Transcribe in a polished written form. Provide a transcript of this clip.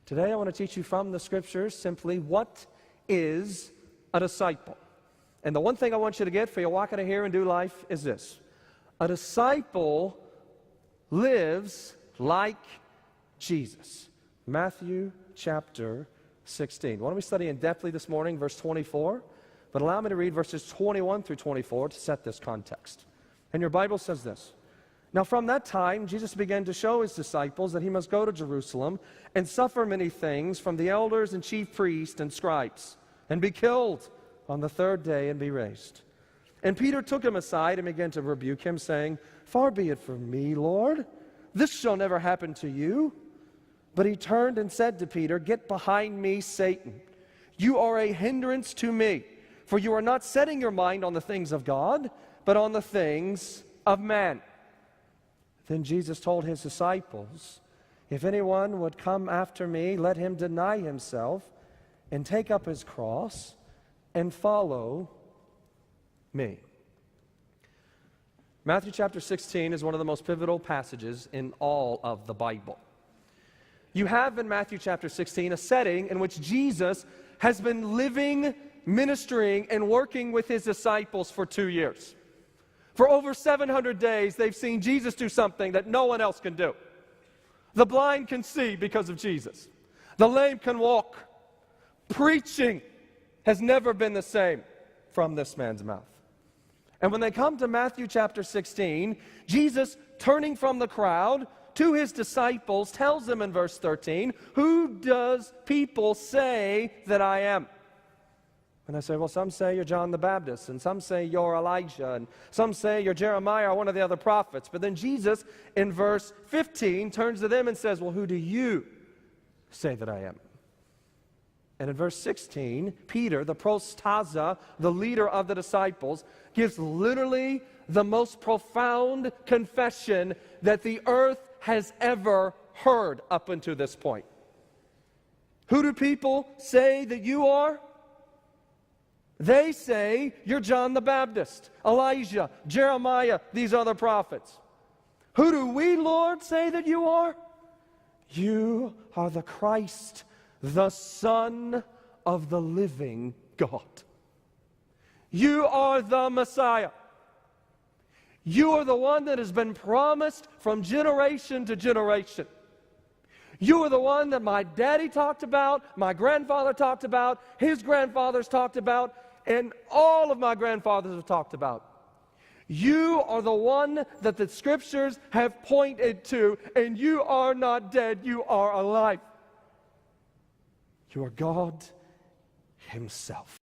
Today I want to teach you from the Scriptures simply what is a disciple. And the one thing I want you to get for your walk out of here and do life is this. A disciple lives like Jesus. Matthew chapter 16. Why don't we study indepthly this morning, verse 24? But allow me to read verses 21 through 24 to set this context. And your Bible says this. Now from that time, Jesus began to show his disciples that he must go to Jerusalem and suffer many things from the elders and chief priests and scribes, and be killed on the third day and be raised. And Peter took him aside and began to rebuke him, saying, Far be it from me, Lord. This shall never happen to you. But he turned and said to Peter, Get behind me, Satan. You are a hindrance to me, for you are not setting your mind on the things of God, but on the things of man. Then Jesus told his disciples, If anyone would come after me, let him deny himself and take up his cross and follow me. Matthew chapter 16 is one of the most pivotal passages in all of the Bible. You have in Matthew chapter 16 a setting in which Jesus has been living, ministering, and working with his disciples for 2 years. For over 700 days, they've seen Jesus do something that no one else can do. The blind can see because of Jesus. The lame can walk. Preaching has never been the same from this man's mouth. And when they come to Matthew chapter 16, Jesus, turning from the crowd to his disciples, tells them in verse 13, Who does people say that I am? And I say, well, some say you're John the Baptist, and some say you're Elijah, and some say you're Jeremiah or one of the other prophets. But then Jesus, in verse 15, turns to them and says, well, who do you say that I am? And in verse 16, Peter, the prostaza, the leader of the disciples, gives literally the most profound confession that the earth has ever heard up until this point. Who do people say that you are? They say you're John the Baptist, Elijah, Jeremiah, these other prophets. Who do we, Lord, say that you are? You are the Christ, the Son of the living God. You are the Messiah. You are the one that has been promised from generation to generation. You are the one that my daddy talked about, my grandfather talked about, his grandfathers talked about, and all of my grandfathers have talked about. You are the one that the Scriptures have pointed to, and you are not dead, you are alive. You are God Himself.